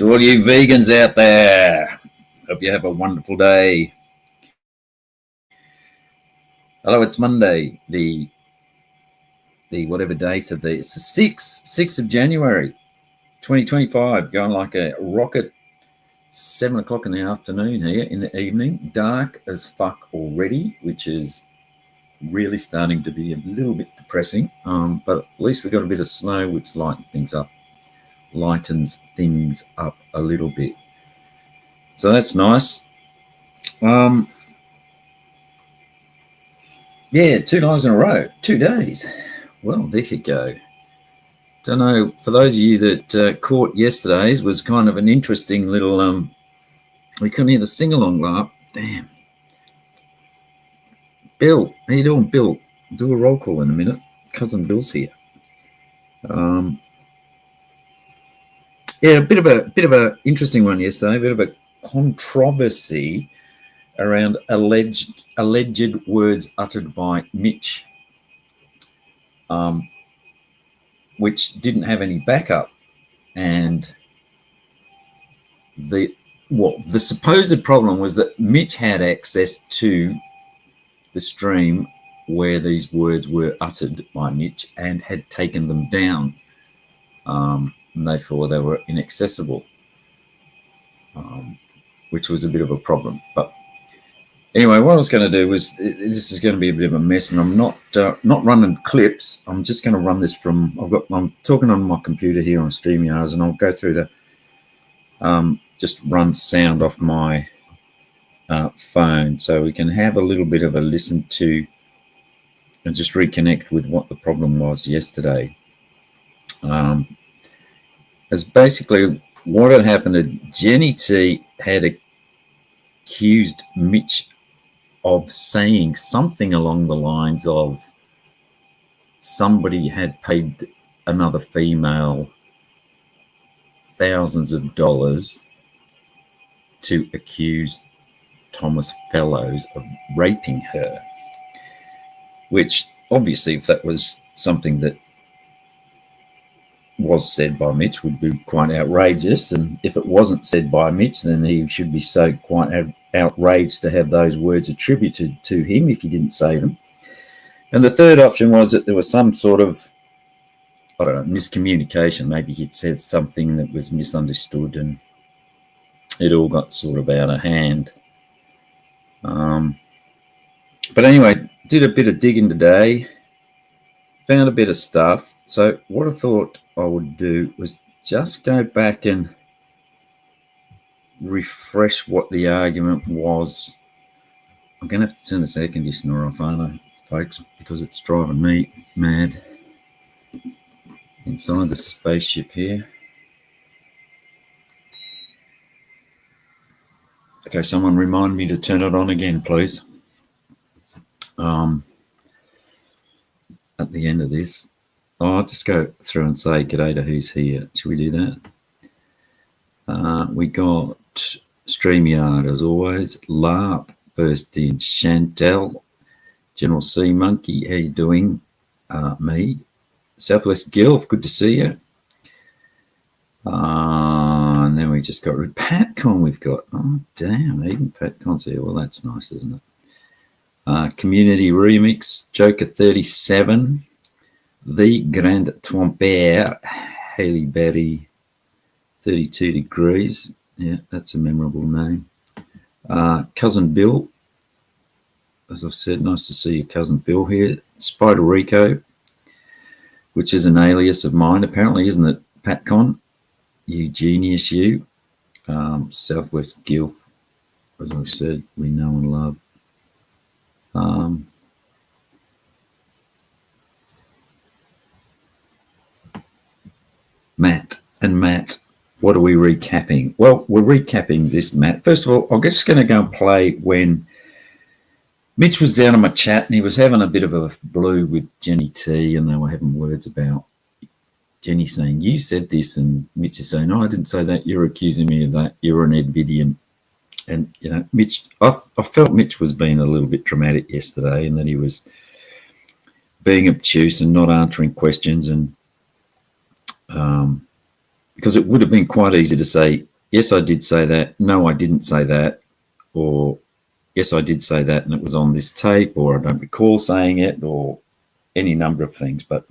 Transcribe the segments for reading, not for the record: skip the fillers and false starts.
To all you vegans out there, hope you have a wonderful day. Hello, it's Monday, the whatever date of it's the 6th of January, 2025, going like a rocket. 7 o'clock in the afternoon here in the evening, dark as fuck already, which is really starting to be a little bit depressing. But at least we got a bit of snow, which lightens things up a little bit. So that's nice. Yeah, 2 lives in a row, 2 days. Well, there you go. Don't know, for those of you that caught yesterday's, was kind of an interesting little, we couldn't hear the sing-along laugh. Damn. Bill, how you doing, Bill? Do a roll call in a minute. Cousin Bill's here. Yeah, a bit of a interesting one yesterday, a bit of a controversy around alleged words uttered by Mitch, which didn't have any backup. And the supposed problem was that Mitch had access to the stream where these words were uttered by Mitch and had taken them down. And therefore they were inaccessible, which was a bit of a problem. But anyway, what I was going to do was, this is going to be a bit of a mess, and I'm not running clips. I'm just going to run this from, I'm talking on my computer here on StreamYard, and I'll go through the, just run sound off my phone so we can have a little bit of a listen to and just reconnect with what the problem was yesterday. As basically what had happened, Jenny T had accused Mitch of saying something along the lines of somebody had paid another female thousands of dollars to accuse Thomas Fellows of raping her, which obviously, if that was something that was said by Mitch, would be quite outrageous. And if it wasn't said by Mitch, then he should be so quite outraged to have those words attributed to him if he didn't say them. And the third option was that there was some sort of, I don't know, miscommunication. Maybe he'd said something that was misunderstood and it all got sort of out of hand. But anyway, did a bit of digging today, found a bit of stuff. So what I thought I would do was just go back and refresh what the argument was. I'm going to have to turn this air conditioner off, aren't I, folks, because it's driving me mad inside the spaceship here. Okay, someone remind me to turn it on again, please. At the end of this, I'll just go through and say g'day to who's here. Should we do that? We got StreamYard as always. LARP first in. Chantel, General C Monkey, how you doing? Me, Southwest Gilf, good to see you. And then we just got PatCon. We've got, oh damn, even PatCon's here. Well, that's nice, isn't it? Community Remix, Joker 37, The Grand Tromper, Haley Berry 32 Degrees. Yeah, that's a memorable name. Cousin Bill, as I've said, nice to see you, Cousin Bill here. Spider Rico, which is an alias of mine, apparently, isn't it? PatCon, Eugenius U, Southwest Guilf, as I've said, we know and love. Matt and Matt, what are we recapping? Well, we're recapping this, Matt. First of all, I'm just going to go and play when Mitch was down in my chat and he was having a bit of a blue with Jenny T, and they were having words about Jenny saying, you said this, and Mitch is saying, no, I didn't say that. You're accusing me of that. You're an Edvidian. And, you know, Mitch, I felt Mitch was being a little bit dramatic yesterday, and that he was being obtuse and not answering questions. And because it would have been quite easy to say, yes, I did say that. No, I didn't say that. Or, yes, I did say that and it was on this tape, or I don't recall saying it, or any number of things. But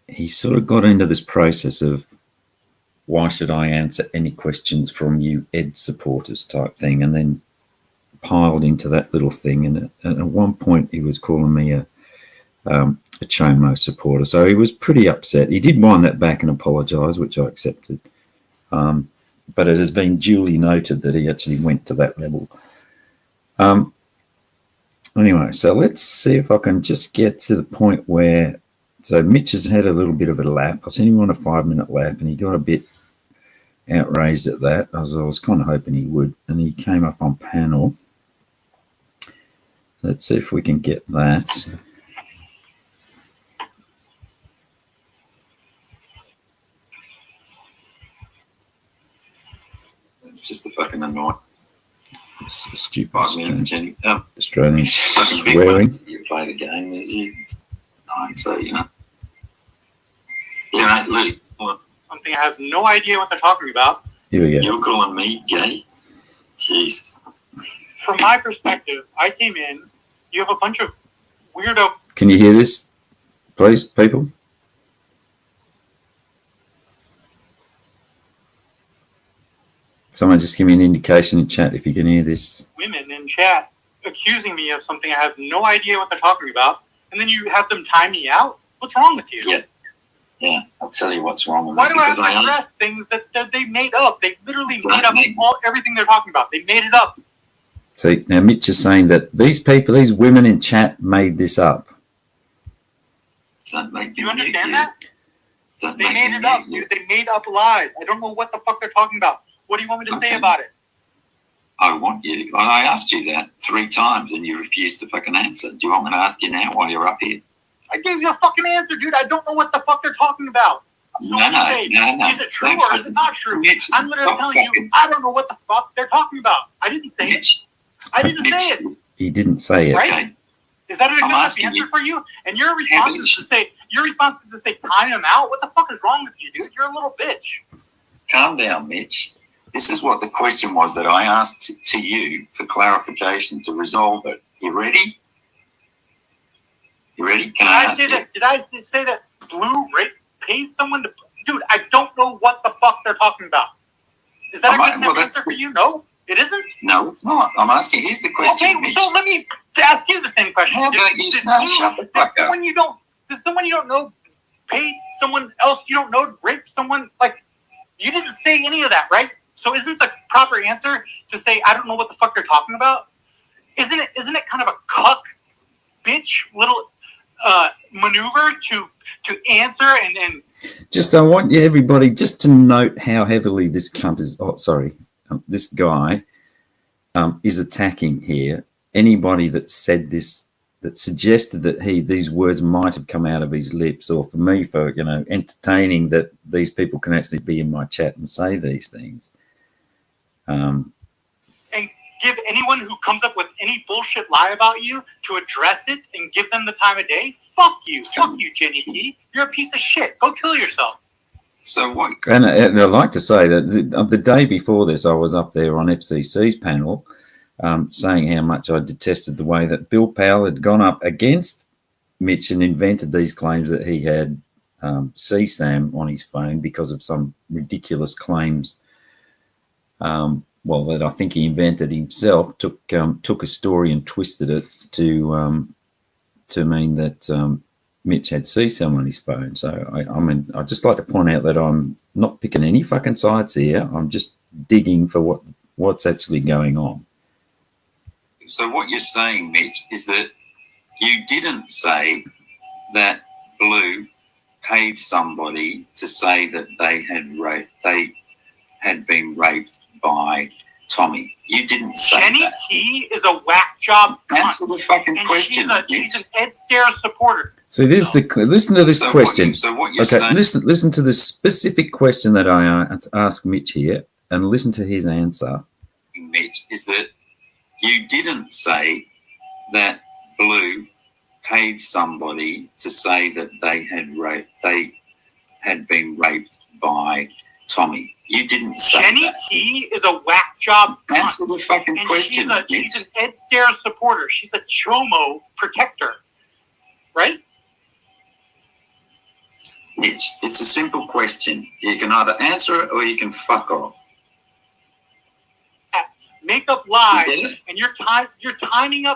he sort of got into this process of, why should I answer any questions from you Ed supporters type thing, and then piled into that little thing. And at one point he was calling me a Chomo supporter. So he was pretty upset. He did wind that back and apologise, which I accepted. But it has been duly noted that he actually went to that level. Anyway, so let's see if I can just get to the point where, so Mitch has had a little bit of a lap. I sent him on a 5-minute lap and he got a bit outraged at that, as I was kind of hoping he would. And he came up on panel. Let's see if we can get that. It's just a fucking annoying. It's a stupid 5 minutes, Jenny. Australian swearing. You play the game, is you? So, you know. Yeah, mate, Lee. What? Something I have no idea what they're talking about. Here we go. You're calling me gay? Jesus. From my perspective, I came in, you have a bunch of weirdo... Can you hear this, please, people? Someone just give me an indication in chat if you can hear this. Women in chat accusing me of something I have no idea what they're talking about, and then you have them time me out? What's wrong with you? Yeah, I'll tell you what's wrong with Why that. do I have to address things that they made up? They literally made up everything they're talking about. They made it up. See, now Mitch is saying that these people, these women in chat made this up. Don't make Do you understand that? They made it up, dude. They made up lies. I don't know what the fuck they're talking about. What do you want me to say about it? I want you. I asked you that 3 times and you refused to fucking answer. Do you want me to ask you now while you're up here? I gave you a fucking answer, dude. I don't know what the fuck they're talking about. No. Is it true or is it not true? I'm literally telling you, I don't know what the fuck they're talking about. I didn't say it. I didn't say it. He didn't say it. Right? Okay. Is that a good answer for you? And your response is to say, time him out? What the fuck is wrong with you, dude? You're a little bitch. Calm down, Mitch. This is what the question was that I asked to you for clarification to resolve it. You ready? You ready? Can I ask you? Did I say that Blue paid someone to... Dude, I don't know what the fuck they're talking about. Is that a good answer for you? No, it isn't? No, it's not. I'm asking, here's the question, Okay, Mitch. so let me ask you the same question. How about you shut the fuck up? Does someone you don't know pay someone else you don't know to rape someone? Like, you didn't say any of that, right? So isn't the proper answer to say, I don't know what the fuck they're talking about? Isn't it kind of a cuck, bitch, little maneuver to answer and just I want you everybody just to note how heavily this cunt is this guy is attacking here anybody that said this, that suggested that these words might have come out of his lips, or for me, for entertaining that these people can actually be in my chat and say these things. And give anyone who comes up with any bullshit lie about you to address it and give them the time of day. Fuck you, Jenny T. You're a piece of shit. Go kill yourself. So what? And I'd like to say that the day before this, I was up there on FCC's panel saying how much I detested the way that Bill Powell had gone up against Mitch and invented these claims that he had CSAM on his phone because of some ridiculous claims. That I think he invented himself, took a story and twisted it to mean that Mitch had CSAM on his phone. So I mean, I'd just like to point out that I'm not picking any fucking sides here. I'm just digging for what's actually going on. So what you're saying, Mitch, is that you didn't say that Blue paid somebody to say that they had been raped by Tommy. You didn't say Jenny that. T is a whack job. Answer the fucking and question. She's an Ed Stairs supporter. So there's listen to this question. What you're Okay, saying, listen to the specific question that I asked Mitch here, and listen to his answer. Mitch, is that you didn't say that Blue paid somebody to say that they had been raped by Tommy. You didn't say Jenny that. T is a whack job. Answer the fucking and question. She's an Ed Stairs supporter. She's a Chomo protector, right? Mitch, it's a simple question. You can either answer it or you can fuck off. Make up lies, You get it? and you're timing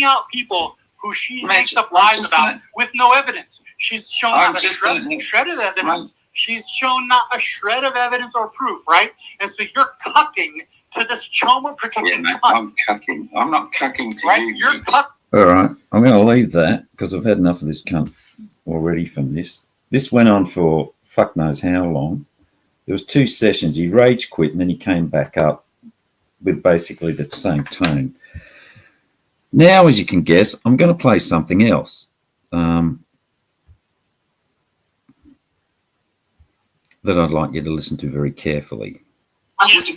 out people who she Mitch, makes up I'm lies just about gonna- with no evidence. She's shown I'm not a just shred of evidence. Right. She's shown not a shred of evidence or proof, right? And so you're cucking to this Chomo Yeah, protecting mate, cunt, I'm cucking. I'm not cucking to right? you. You're Mitch. cucking. All right, I'm going to leave that because I've had enough of this cunt already from this. This went on for fuck knows how long. There was 2 sessions. He rage quit and then he came back up with basically the same tone. Now, as you can guess, I'm going to play something else that I'd like you to listen to very carefully. There's a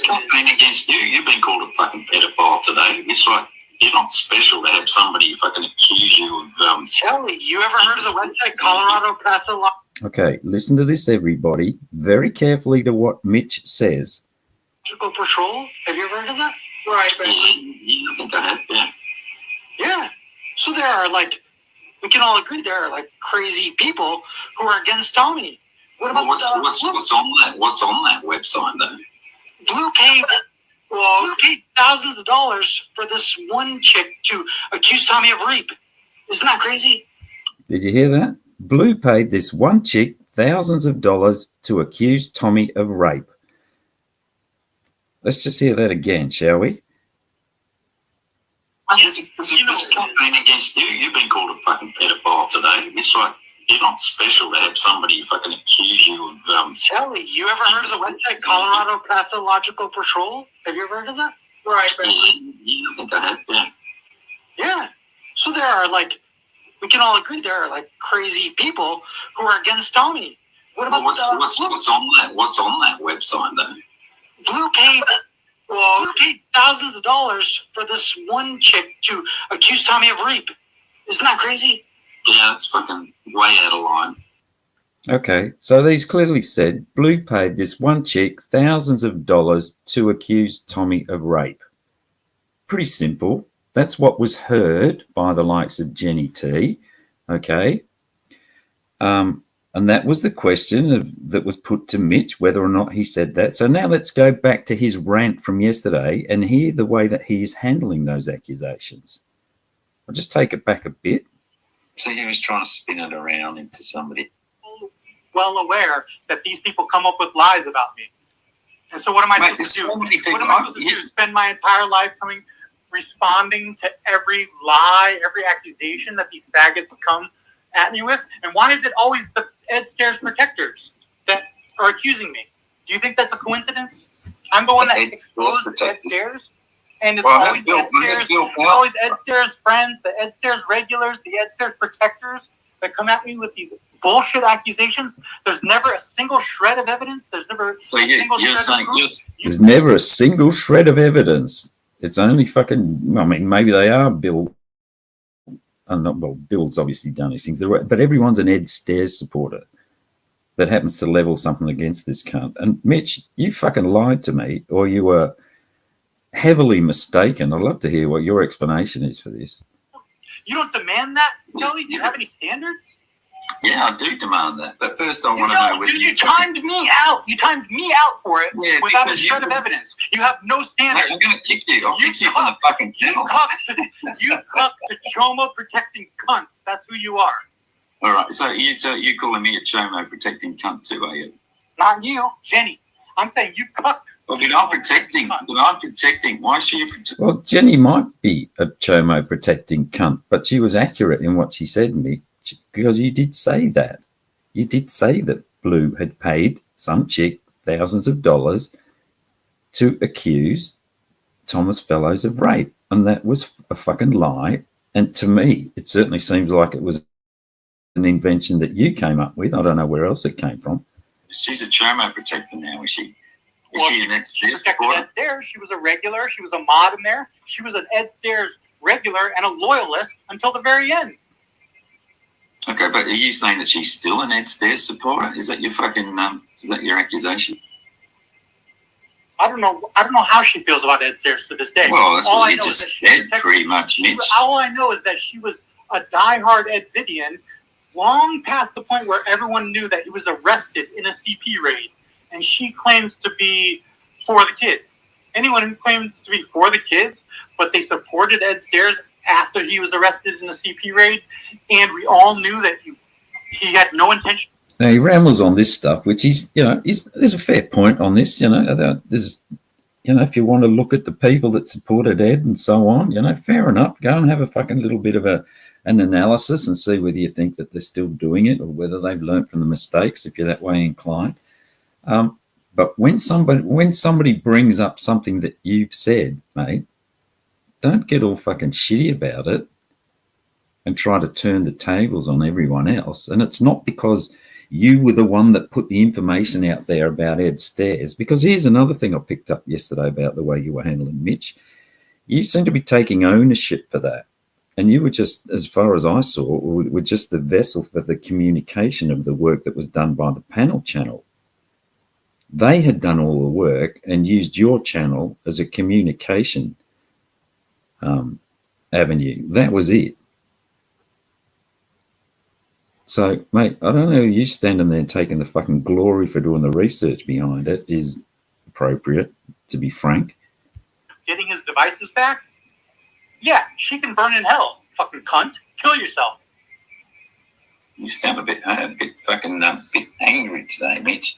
campaign against you. You've been called a fucking pedophile today. It's like you're not special to have somebody fucking accuse you of. Shelly, you ever heard of the website Colorado Pathological Okay, listen to this, everybody, very carefully to what Mitch says. Patrol? Have you ever heard of that? Right, Yeah, I think I have. Yeah. Yeah. So there are we can all agree there are crazy people who are against Tommy. What about What's on that? What's on that website though? Blue paid thousands of dollars for this one chick to accuse Tommy of rape. Isn't that crazy? Did you hear that? Blue paid this one chick thousands of dollars to accuse Tommy of rape. Let's just hear that again, shall we? There's a campaign against you. You've been called a fucking pedophile today. It's like you're not special to have somebody fucking accuse you of. Shelly, you ever heard of the website Colorado Pathological Patrol? Have you ever heard of that? Right, Yeah, I think I have. Yeah. Yeah. So there are we can all agree there are crazy people who are against Tommy. What about What's on that? What's on that website though? Blue paid thousands of dollars for this one chick to accuse Tommy of rape. Isn't that crazy? Yeah, it's fucking way out of line. Okay, so these clearly said Blue paid this one chick thousands of dollars to accuse Tommy of rape. Pretty simple. That's what was heard by the likes of Jenny T. Okay. And that was the question that was put to Mitch, whether or not he said that. So now let's go back to his rant from yesterday and hear the way that he's handling those accusations. I'll just take it back a bit. So he was trying to spin it around into somebody. Well aware that these people come up with lies about me. And so what am I supposed to do? So many people. What am I supposed to do? Spend my entire life responding to every lie, every accusation that these faggots come at me with? And why is it always the Ed Stairs protectors that are accusing me? Do you think that's a coincidence? I'm the one that exposed Ed Stairs, and it's always Ed Stairs, always Ed Stairs friends, the Ed Stairs regulars, the Ed Stairs protectors that come at me with these bullshit accusations. There's never a single shred of evidence. There's never So a single you're shred saying of proof. There's never a single shred of evidence. It's only fucking, I mean, maybe they are Bill. Bill's obviously done these things, but everyone's an Ed Stairs supporter that happens to level something against this cunt. And Mitch, you fucking lied to me, or you were heavily mistaken. I'd love to hear what your explanation is for this. You don't demand that, Kelly? Do you have any standards? Yeah, I do demand that. But first, I You want to know don't, whether dude, you timed me out. You timed me out for it without a shred of evidence. You have no standard. Mate, I'm going to kick you. I'll kick you from the fucking channel. You cuck the chomo protecting cunts. That's who you are. All right. So you calling me a chomo protecting cunt too, are you? Not you, Jenny. I'm saying you cuck. Well, but I'm protecting. Why should you protect? Well, Jenny might be a chomo protecting cunt, but she was accurate in what she said to me, because you did say that. You did say that Blue had paid some chick thousands of dollars to accuse Thomas Fellows of rape, and that was a fucking lie. And to me, it certainly seems like it was an invention that you came up with. I don't know where else it came from. She's a chomo protector now, is she? Is Well, she an Ed Stairs protected supporter? Ed Stairs. She was a regular. She was a mod in there. She was an Ed Stairs regular and a loyalist until the very end. Okay, but are you saying that she's still an Ed Stairs supporter? Is that your fucking is that your accusation? I don't know how she feels about Ed Stairs to this day. Well, that's all what I you know just is that said, pretty much, Mitch. All I know is that she was a diehard Ed Vidian, long past the point where everyone knew that he was arrested in a CP raid, and she claims to be for the kids. Anyone who claims to be for the kids, but they supported Ed Stairs after he was arrested in the CP raid, and we all knew that he had no intention. Now, he rambles on this stuff, which there's a fair point on this, there's, if you want to look at the people that supported Ed and so on, fair enough. Go and have a fucking little bit of an analysis and see whether you think that they're still doing it or whether they've learned from the mistakes, if you're that way inclined. But when somebody brings up something that you've said, mate, don't get all fucking shitty about it and try to turn the tables on everyone else. And it's not because you were the one that put the information out there about Ed Stairs. Because here's another thing I picked up yesterday about the way you were handling Mitch. You seem to be taking ownership for that. And you were just, as far as I saw, were just the vessel for the communication of the work that was done by the panel channel. They had done all the work and used your channel as a communication avenue. That was it. So, mate, I don't know, you standing there taking the fucking glory for doing the research behind it is appropriate, to be frank. Getting his devices back? Yeah, she can burn in hell, fucking cunt. Kill yourself. You sound a bit fucking bit angry today, Mitch.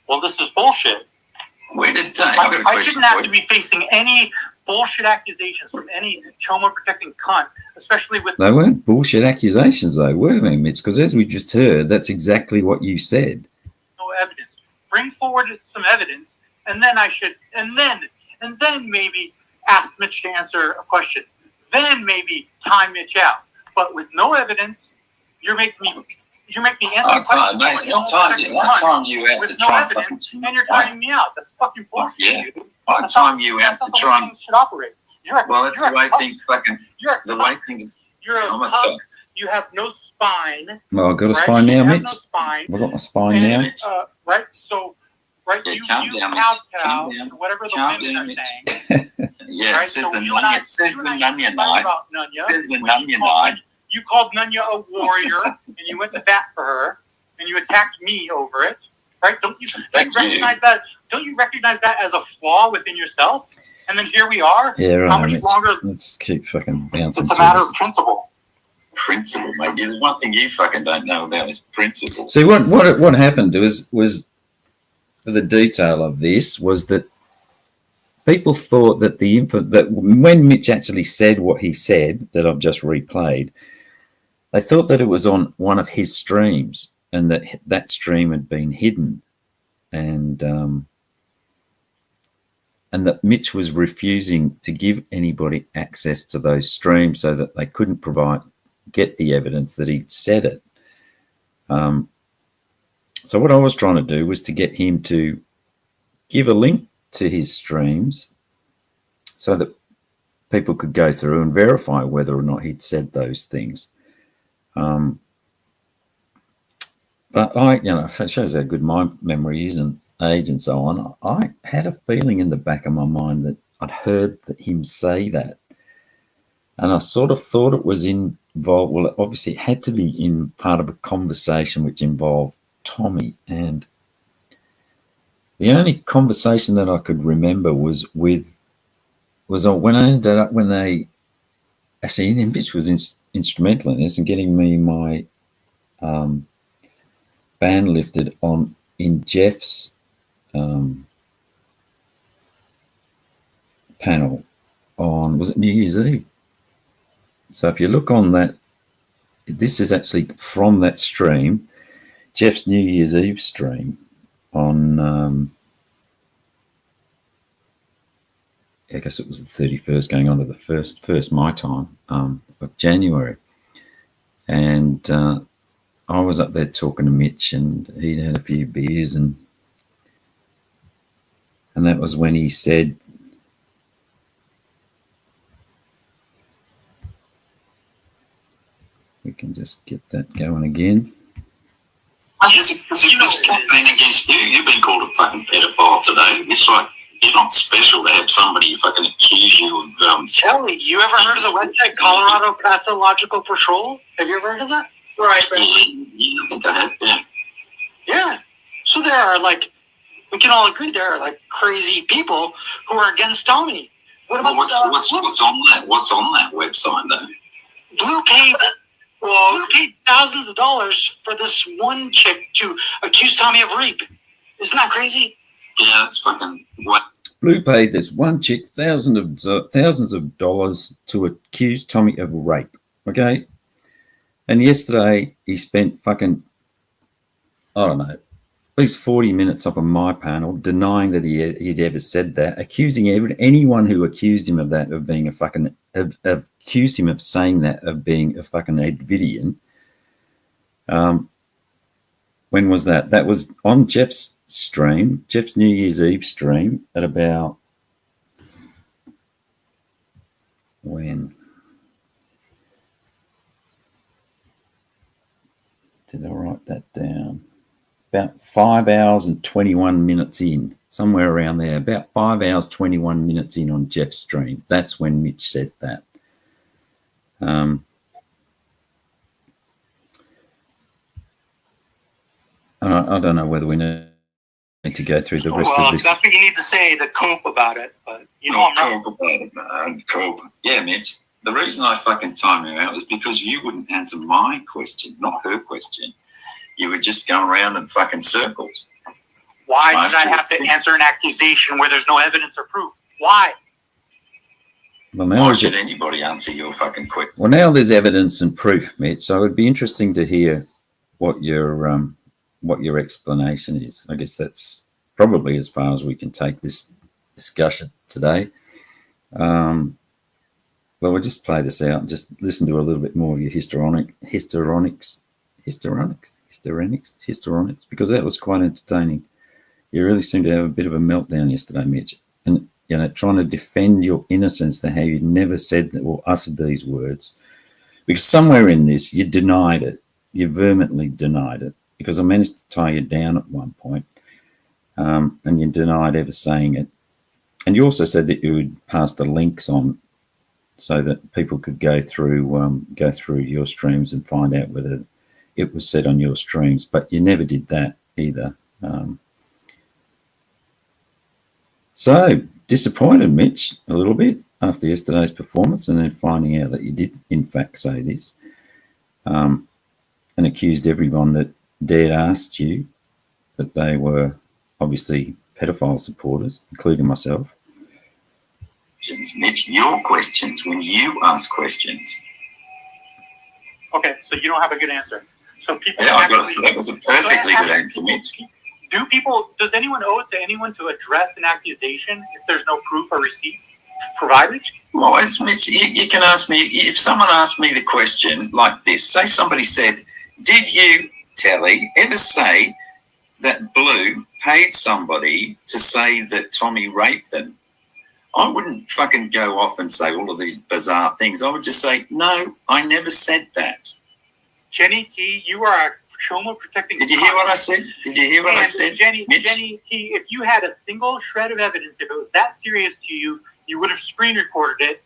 Well, this is bullshit. Where did I shouldn't have to be facing any bullshit accusations from any chomo protecting cunt, especially with. They weren't bullshit accusations, though, were they, Mitch? Because as we just heard, that's exactly what you said. No evidence. Bring forward some evidence, and then and then maybe ask Mitch to answer a question. Then maybe time Mitch out. But with no evidence, you're making me answer questions. I'll time you out to try and fucking. And you're timing me out. That's fucking bullshit. Yeah. I'll time you out to try and. Should operate. Well, that's the way things fucking. You're a cuck. You have no spine. Well, I've got a spine now, Mitch. No spine. I've got my spine now. Right. So, right. Yeah, you calm down, whatever the women are saying. Yeah, right? says So the Nunya. Says the Nunya night. Says the Nunya night. You called Nunya a warrior, and you went to bat for her, and you attacked me over it. Right? Don't you recognize that? Don't you recognize that as a flaw within yourself? And then here we are. Yeah, right. How much longer? Let's keep fucking bouncing. It's a matter of principle. Principle, mate. There's one thing you fucking don't know about is principle. See, what happened was the detail of this was that people thought that that when Mitch actually said what he said that I've just replayed, they thought that it was on one of his streams and that stream had been hidden, and that Mitch was refusing to give anybody access to those streams so that they couldn't get the evidence that he'd said it. So what I was trying to do was to get him to give a link to his streams so that people could go through and verify whether or not he'd said those things. But it shows how good my memory is and age and so on. I had a feeling in the back of my mind that I'd heard him say that. And I sort of thought it was involved. Well, obviously, it had to be in part of a conversation which involved Tommy. And the only conversation that I could remember was when I ended up when they actually, and Mitch was instrumental in this and getting me my ban lifted on in Jeff's panel on, was it New Year's Eve? So if you look on that, this is actually from that stream, Jeff's New Year's Eve stream on, I guess it was the 31st going on to the first my time of January. And I was up there talking to Mitch, and he'd had a few beers, and that was when he said, we can just get that going again. There's a campaign against you. You've been called a fucking pedophile today. It's like you're not special to have somebody fucking accuse you of. Kelly, you ever heard of the website Colorado Pathological Patrol? Have you ever heard of that? Right. Yeah, I think I have. Yeah. Yeah. So there are we can all agree there are crazy people who are against Tommy. What about what's on that? What's on that website though? Blue paid thousands of dollars for this one chick to accuse Tommy of rape. Isn't that crazy? Yeah, it's fucking what. Blue paid this one chick thousands of dollars to accuse Tommy of rape. Okay, and yesterday he spent fucking, I don't know, at least 40 minutes up on my panel denying that he'd ever said that, accusing anyone who accused him of that of being a fucking accused him of saying that of being a fucking Davidian. When was that? That was on Jeff's stream, Jeff's New Year's Eve stream at about when? Did I write that down? About 5 hours and 21 minutes in, somewhere around there. About 5 hours, 21 minutes in on Jeff's stream. That's when Mitch said that. I don't know whether we need to go through the rest of this. That's what you need to say to cope about it. But I'm not. Cope. Yeah, Mitch. The reason I fucking timed you out was because you wouldn't answer my question, not her question. You would just go around in fucking circles. Why did I have to answer an accusation where there's no evidence or proof? Why? Well, now why should anybody answer your fucking question? Well, now there's evidence and proof, Mitch. So it would be interesting to hear what your explanation is. I guess that's probably as far as we can take this discussion today. Well, we'll just play this out and just listen to a little bit more of your histrionics, because that was quite entertaining. You really seemed to have a bit of a meltdown yesterday, Mitch, and trying to defend your innocence to how you never said that or uttered these words, because somewhere in this you denied it. You vehemently denied it, because I managed to tie you down at one point, and you denied ever saying it. And you also said that you would pass the links on so that people could go through your streams and find out whether it was said on your streams, but you never did that either. So disappointed, Mitch, a little bit after yesterday's performance, and then finding out that you did in fact say this, and accused everyone that dared asked you that they were obviously pedophile supporters, including myself. Mitch, your questions when you ask questions. Okay, so you don't have a good answer. So people. Yeah, that was a perfectly good answer, Mitch. Does anyone owe it to anyone to address an accusation if there's no proof or receipt provided? Well, Mitch, you can ask me, if someone asked me the question like this, say somebody said, did you, Telly, ever say that Blue paid somebody to say that Tommy raped them? I wouldn't fucking go off and say all of these bizarre things. I would just say, no, I never said that. Jenny T, you are a trauma protecting. Did you hear what I said? Jenny T, if you had a single shred of evidence, if it was that serious to you, you would have screen recorded it,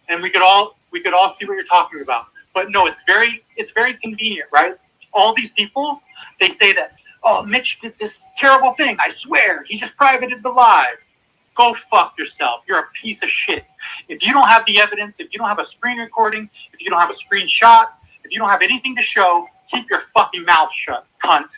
and we could all we could all see what you're talking about. But no, it's very convenient, right? All these people, they say that, oh, Mitch did this terrible thing. I swear, he just privated the live. Go fuck yourself. You're a piece of shit. If you don't have the evidence, if you don't have a screen recording, if you don't have a screenshot, if you don't have anything to show, keep your fucking mouth shut, cunt.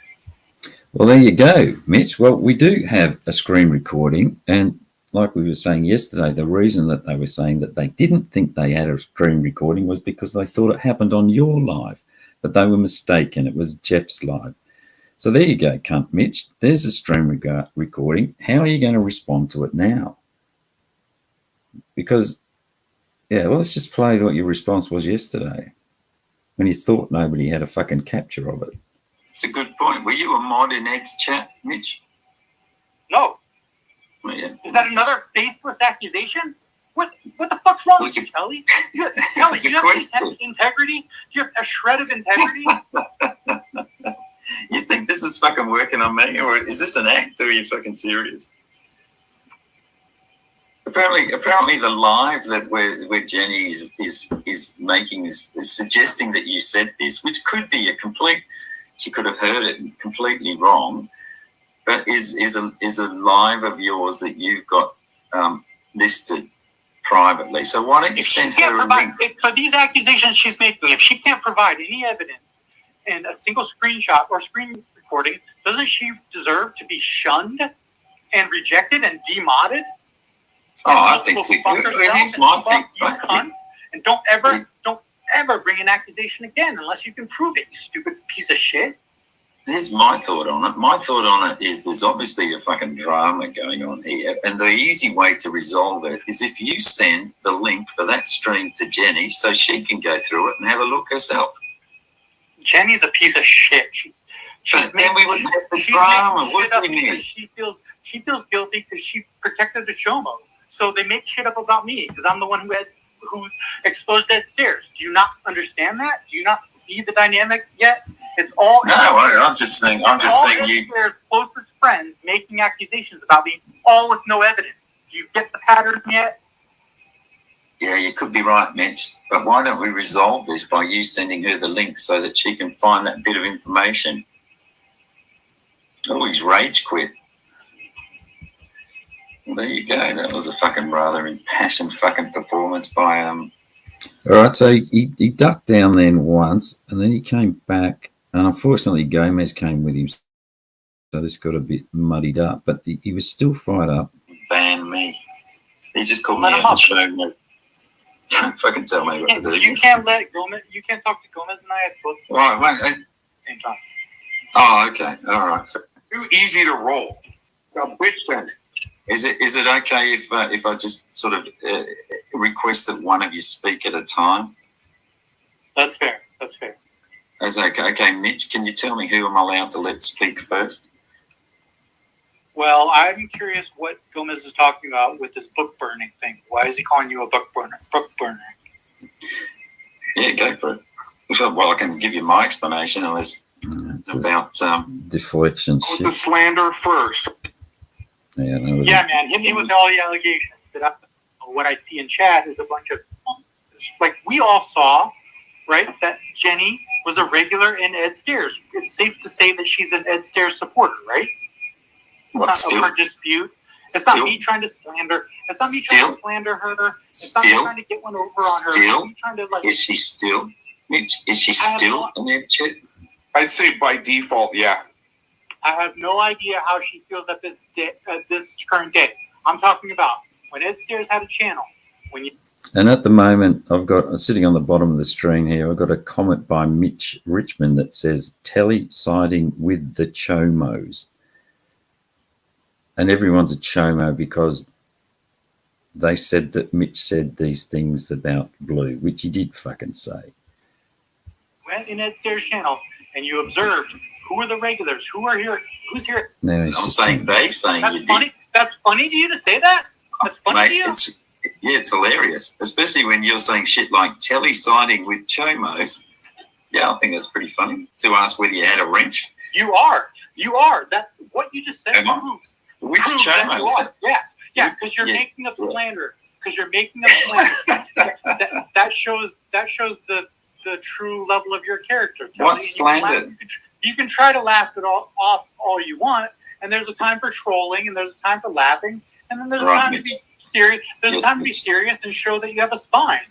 Well, there you go, Mitch. Well, we do have a screen recording, and like we were saying yesterday, the reason that they were saying that they didn't think they had a screen recording was because they thought it happened on your live, but they were mistaken. It was Jeff's live. So there you go, cunt Mitch. There's a stream recording. How are you going to respond to it now? Because, yeah, well, let's just play what your response was yesterday when you thought nobody had a fucking capture of it. It's a good point. Were you a mod in Ed's chat, Mitch? No. Well, yeah. Is that another faceless accusation? What the fuck's wrong with you, Kelly? Kelly, do you have integrity? Do you have a shred of integrity? You think this is fucking working on me, or is this an act, or are you fucking serious? Apparently, the live that where Jenny is making this, is suggesting that you said this, which could be she could have heard it completely wrong, but is a live of yours that you've got listed privately. So why don't you send her a link? For these accusations she's making, if she can't provide any evidence and a single screenshot or screen recording, doesn't she deserve to be shunned and rejected and demodded? Oh, I think here's my thing. Cunt, and don't ever bring an accusation again unless you can prove it, you stupid piece of shit. Here's my thought on it. My thought on it is there's obviously a fucking drama going on here, and the easy way to resolve it is if you send the link for that stream to Jenny so she can go through it and have a look herself. Jenny's a piece of shit. Then we wouldn't have the drama, would we? She feels guilty because she protected the Chomo. So they make shit up about me because I'm the one who exposed Ed Stairs. Do you not understand that? Do you not see the dynamic yet? It's all I'm just saying you. Stairs' closest friends making accusations about me, all with no evidence. Do you get the pattern yet? Yeah, you could be right, Mitch. But why don't we resolve this by you sending her the link so that she can find that bit of information? Oh, he's rage quit. Well, there you go. That was a fucking rather impassioned fucking performance by All right, so he ducked down then once, and then he came back, and unfortunately Gomez came with him, so this got a bit muddied up. But he was still fired up. Ban me. He just called me out and showed me. Fucking tell me what to do. You can't let Gomez. You can't talk to Gomez and I at both. Right, wait. Same time. Oh, okay. All right. Too easy to roll. Now, which then? Is it okay if I just sort of request that one of you speak at a time? That's fair. That's fair. That's okay. Okay, Mitch, can you tell me who I'm allowed to let speak first? Well, I'm curious what Gomez is talking about with this book burning thing. Why is he calling you a book burner? Yeah, go for it. Well, I can give you my explanation unless about deflection Put shit. the slander first. Yeah, man, hit me with all the allegations. What I see in chat is a bunch of, like, we all saw, right, that Jenny was a regular in Ed Stairs. It's safe to say that she's an Ed Stairs supporter, right? It's not a dispute. It's not me trying to slander. It's not me trying to slander her. It's not me trying to get one over on her. Still, to, is she still, Mitch? Is she still an Ed chat? I'd say by default, yeah. I have no idea how she feels at this current day. I'm talking about when Ed Stairs had a channel. And at the moment, I'm sitting on the bottom of the screen here. I've got a comment by Mitch Richmond that says Telly siding with the Chomos. And everyone's a Chomo because they said that Mitch said these things about Blue, which he did fucking say. Went in Ed Stairs' channel and you observed who are the regulars, who are here, who's here. Now I'm saying they saying that's you funny. did. That's funny to you to say that? That's funny Mate, to you? It's hilarious, especially when you're saying shit like Telly siding with Chomos. Yeah, I think that's pretty funny to ask whether you had a wrench. You are. That what you just said proves. Which proves Chomos? Yeah, because you're making up slander because you're making a point. that shows the true level of your character. What's slander? You can try to laugh it off all you want, and there's a time for trolling, and there's a time for laughing, and then there's a time to be serious. There's a time to be serious and show that you have a spine.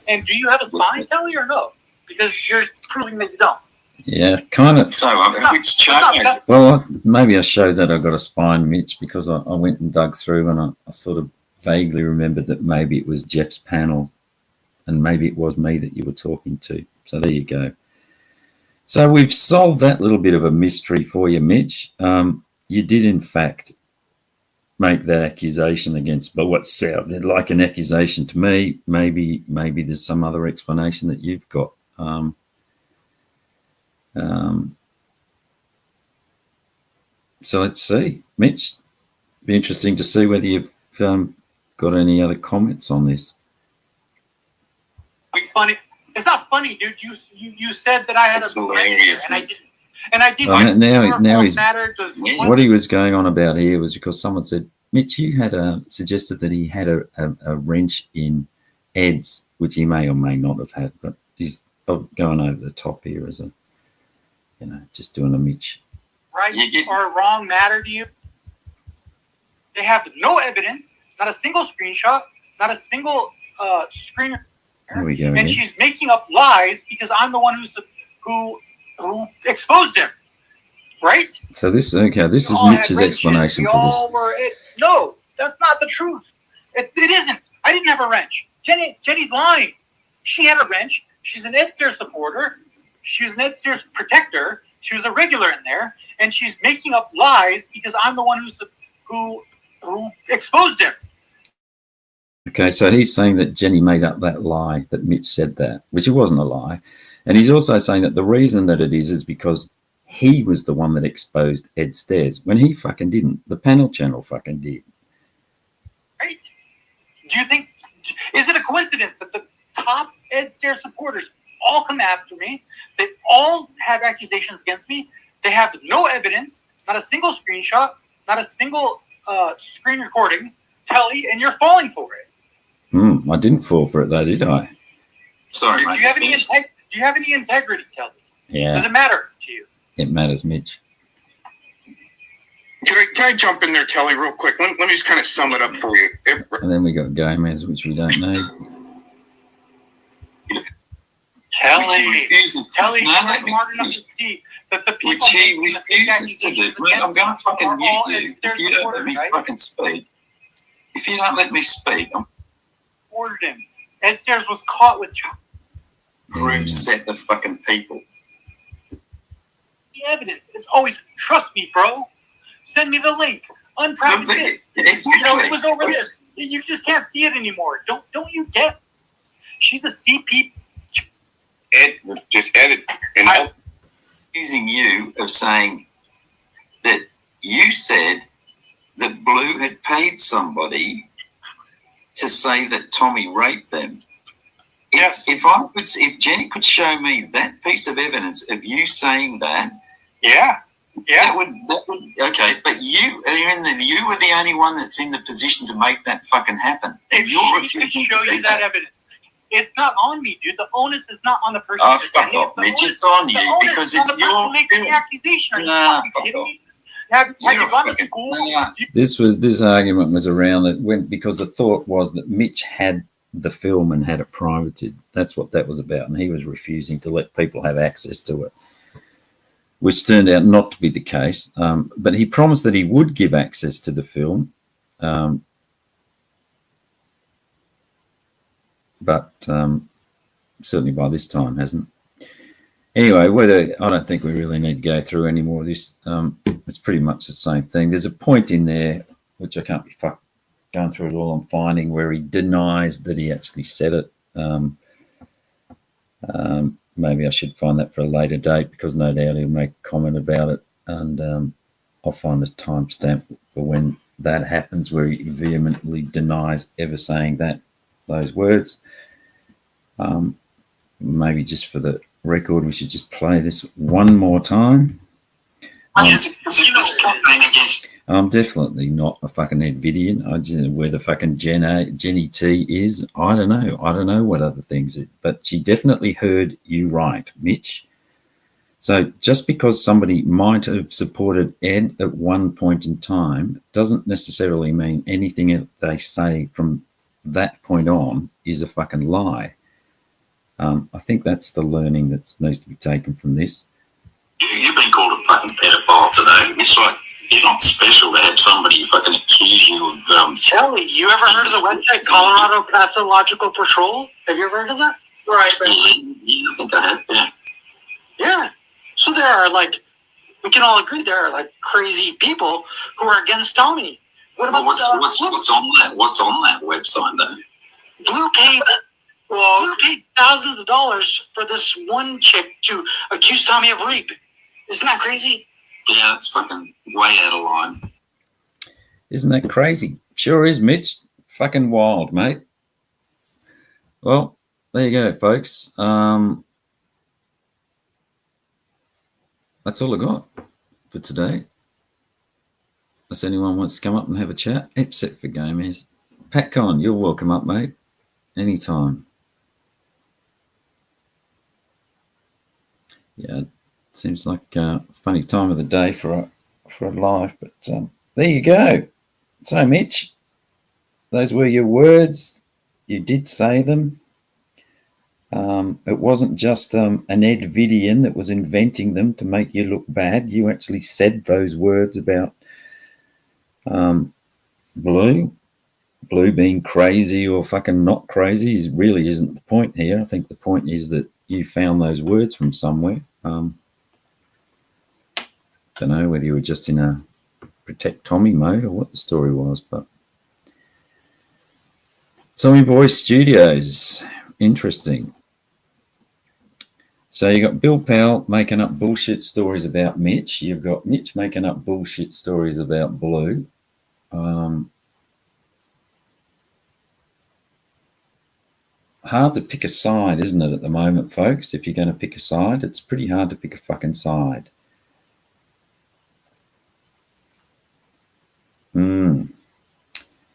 And do you have a spine, Kelly, or no? Because you're proving that you don't. Yeah, kind of. So, which chose? Well, maybe I showed that I got a spine, Mitch, because I went and dug through and I sort of vaguely remembered that maybe it was Jeff's panel and maybe it was me that you were talking to. So there you go. So we've solved that little bit of a mystery for you, Mitch. You did, in fact, make that accusation against, but what sounded like an accusation to me. Maybe there's some other explanation that you've got. So let's see, Mitch. Be interesting to see whether you've got any other comments on this. It's funny. It's not funny, dude. You said that I had It's a hilarious, and I didn't. And I did. Now he's what what he was going on about here was because someone said, Mitch, you had suggested that he had a wrench in Ed's, which he may or may not have had, but he's going over the top here as a, just doing a Mitch. Right or wrong matter to you? They have no evidence, not a single screenshot, not a single screen. There we go. And she's making up lies because I'm the one who exposed him. Right? So this is Mitch's explanation for this. No, that's not the truth. It isn't. I didn't have a wrench. Jenny's lying. She had a wrench. She's an Ed Steers supporter. She was an Ed Steers protector. She was a regular in there, and she's making up lies because I'm the one who exposed him. Okay, so he's saying that Jenny made up that lie, that Mitch said that, which it wasn't a lie. And he's also saying that the reason that it is because he was the one that exposed Ed Stairs when he fucking didn't. The panel channel fucking did. Right? Do you think, is it a coincidence that the top Ed Stairs supporters all come after me? They all have accusations against me. They have no evidence, not a single screenshot, not a single screen recording, Telly, and you're falling for it. I didn't fall for it though, did I? Sorry, do you have any integrity, Telly? Yeah. Does it matter to you? It matters, Mitch. Can I jump in there, Kelly, real quick? Let me just kind of sum it up for you. And then we got Gomez, which we don't know. Telly refuses. Telly, No, you're let me smart enough to finish. see that the people Which he making the fake refuses to do. accusations I'm going to fucking are all mute you Ed Steers if you don't let me supporters, right? fucking speak. If you don't let me speak, I'm Ordered him. Ed Stairs was caught with group set of fucking people. the evidence. It's always, trust me, bro. Send me the link. Unpractice this. Exactly. It was over there. You just can't see it anymore. Don't you get? She's a CP. Ed, just edit. And I- Accusing you of saying that you said that Blue had paid somebody to say that Tommy raped them. Yes. If Jenny could show me that piece of evidence of you saying that, Yeah. that would okay. But you were the only one that's in the position to make that fucking happen. If You're she could refusing show to do you that evidence, it's not on me, dude. The onus is not on the person. Oh, defending. fuck off, It's the Mitch. onus- It's on the you onus because is on it's the person your making the film. accusation. Are you Nah, fucking fuck kidding off. me? Have you You're gone to fucking- school? nah. This argument was around that when because the thought was that Mitch had the film and had it privated. That's what that was about, and he was refusing to let people have access to it, which turned out not to be the case. But he promised that he would give access to the film, but certainly by this time hasn't. Anyway, I don't think we really need to go through any more of this. It's pretty much the same thing. There's a point in there which I can't be going through it all. I'm finding where he denies that he actually said it. Maybe I should find that for a later date because no doubt he'll make a comment about it, and I'll find a timestamp for when that happens where he vehemently denies ever saying those words. Maybe just for the record, we should just play this one more time. I'm definitely not a fucking Edvidian. I just know where the fucking Jenny T is. I don't know. I don't know what other things. But she definitely heard you right, Mitch. So just because somebody might have supported Ed at one point in time doesn't necessarily mean anything that they say from that point on is a fucking lie. I think that's the learning that needs to be taken from this. You've been called a fucking pedophile today. It's like you're not special to have somebody fucking accuse you of. Kelly, you ever heard of the website Colorado Pathological Patrol? Have you ever heard of that? Right. Yeah, I think I have. Yeah. Yeah. So there are we can all agree there are crazy people who are against Tommy. What about what's on that? What's on that website though? Blue paid thousands of dollars for this one chick to accuse Tommy of rape. Isn't that crazy? Yeah, that's fucking way out of line. Isn't that crazy? Sure is, Mitch. Fucking wild, mate. Well, there you go, folks. That's all I got for today. Unless anyone wants to come up and have a chat, except for gamers. Pat Con, you're welcome up, mate. Anytime. Yeah, it seems like a funny time of the day for a live, but there you go. So, Mitch, those were your words. You did say them. It wasn't just an Edvidian that was inventing them to make you look bad. You actually said those words about Blue being crazy or fucking not crazy really isn't the point here. I think the point is that you found those words from somewhere. Don't know whether you were just in a protect Tommy mode or what the story was, but Tommy Boy Studios, interesting. So you got Bill Powell making up bullshit stories about Mitch. You've got Mitch making up bullshit stories about Blue. Hard to pick a side, isn't it, at the moment, folks? If you're going to pick a side, it's pretty hard to pick a fucking side.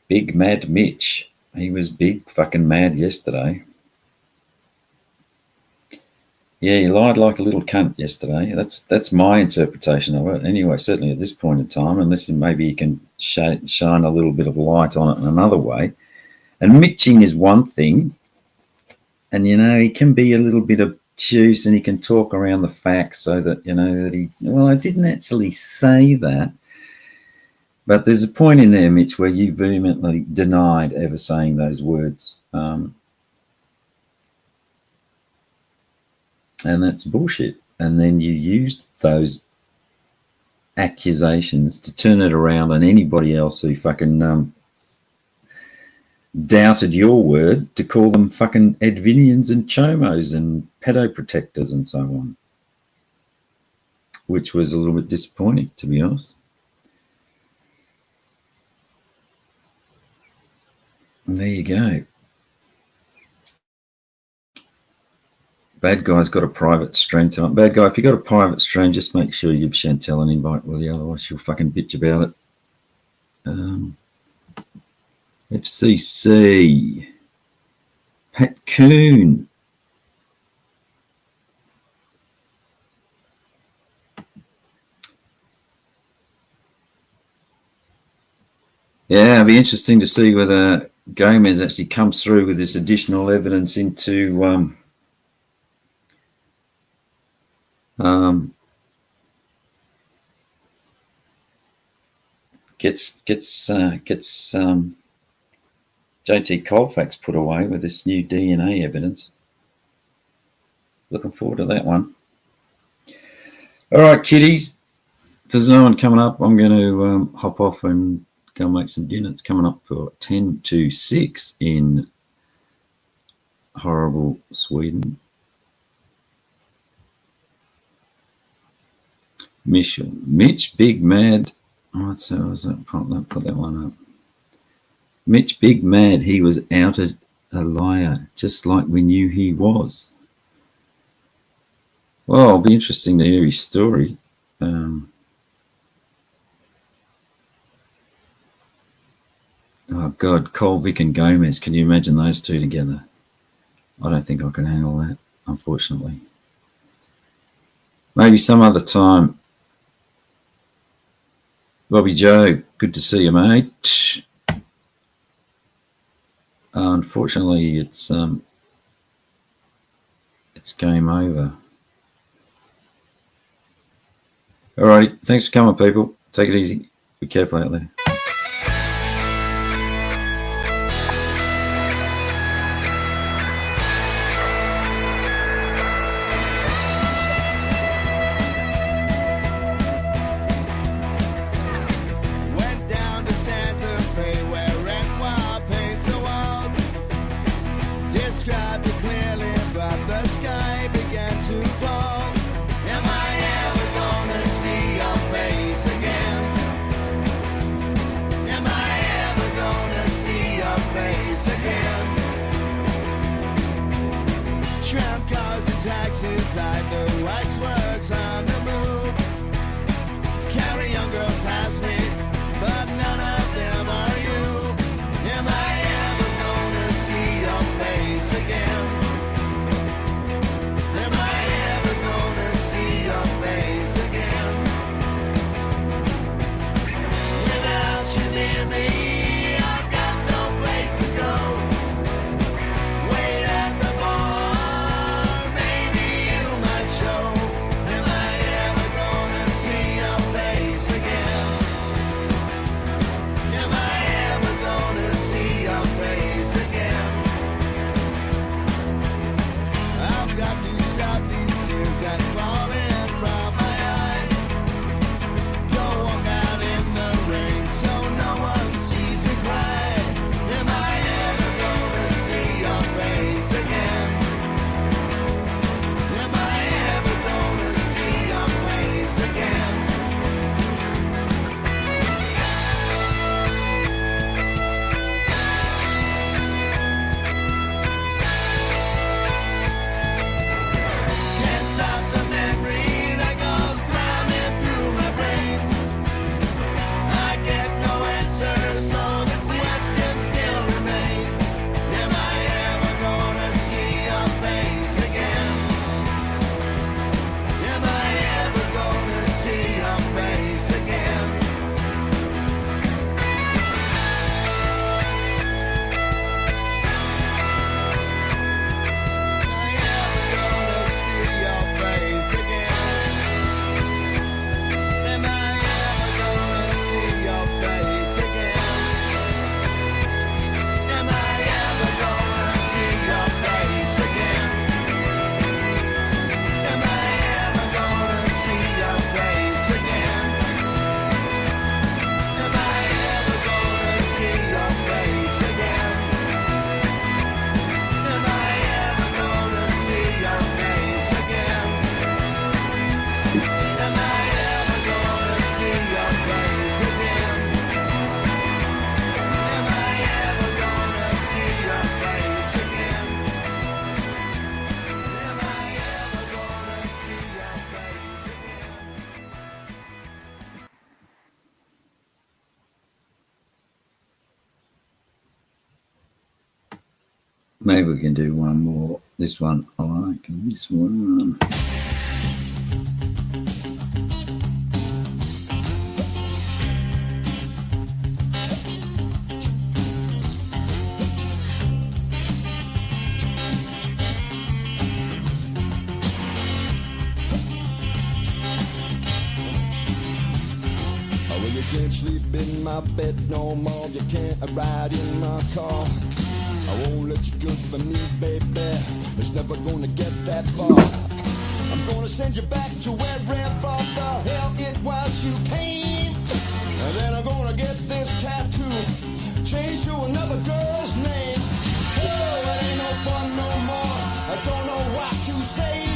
Big Mad Mitch. He was big fucking mad yesterday. Yeah, he lied like a little cunt yesterday. That's my interpretation of it. Anyway, certainly at this point in time, unless maybe you can shine a little bit of light on it in another way. And mitching is one thing. And, he can be a little bit obtuse and he can talk around the facts so that, that I didn't actually say that. But there's a point in there, Mitch, where you vehemently denied ever saying those words. And that's bullshit. And then you used those accusations to turn it around on anybody else who fucking doubted your word to call them fucking Edvinians and chomos and pedoprotectors and so on, which was a little bit disappointing, to be honest. And there you go. Bad guy's got a private stream tonight. Bad guy, if you got a private stream, just make sure you give Chantel an invite, will you? Otherwise she'll fucking bitch about it. FCC. Pat Coon. Yeah, it'll be interesting to see whether Gomez actually comes through with this additional evidence into gets JT Colfax put away with this new DNA evidence. Looking forward to that one. All right, kiddies. If there's no one coming up, I'm going to hop off and go make some dinner. It's coming up for 10 to 6 in horrible Sweden. Mitch, Big Mad. Oh, so was that? Put that one up. Mitch, Big Mad. He was outed a liar, just like we knew he was. Well, it'll be interesting to hear his story. Oh, God, Colvick and Gomez. Can you imagine those two together? I don't think I can handle that, unfortunately. Maybe some other time. Bobby Joe, good to see you, mate. Unfortunately, it's game over. Alrighty, thanks for coming, people. Take it easy. Be careful out there. Maybe we can do one more. This one I like, and this one. Well, you can't sleep in my bed no more. You can't ride in my car. I won't let you good for me, baby. It's never gonna get that far. I'm gonna send you back to wherever the hell it was you came. And then I'm gonna get this tattoo, change to another girl's name. Oh, it ain't no fun no more. I don't know what to say.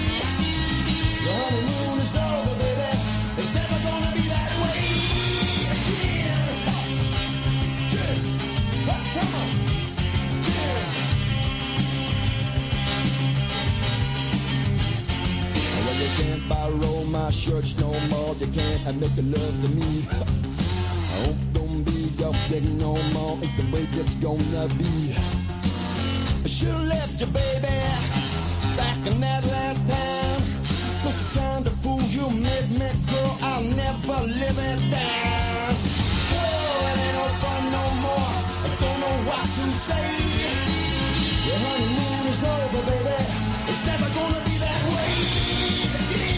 The honeymoon is over, baby. It's never gonna be that way again. Yeah. Come on. Well, you can't borrow my shirts no more. You can't make a love to me. I hope don't be your beg no more, ain't the way it's gonna be. I should've left you, baby, back in that last time. 'Cause the kind of fool you made me, girl, I'll never live it down. Oh, it ain't no fun no more, I don't know what to say. Your honeymoon is over, baby, it's never gonna be that way again.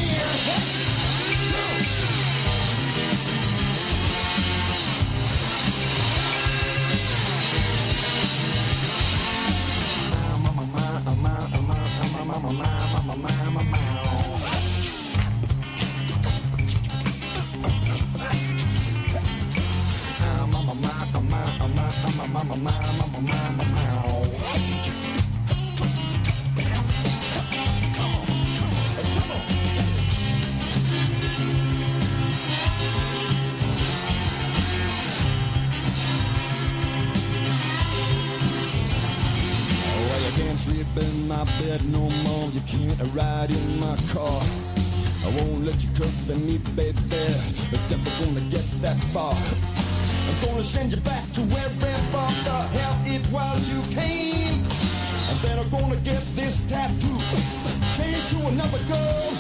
In my bed no more, you can't ride in my car. I won't let you cover me, baby, it's never gonna get that far. I'm gonna send you back to wherever the hell it was you came. And then I'm gonna get this tattoo, change to another girl,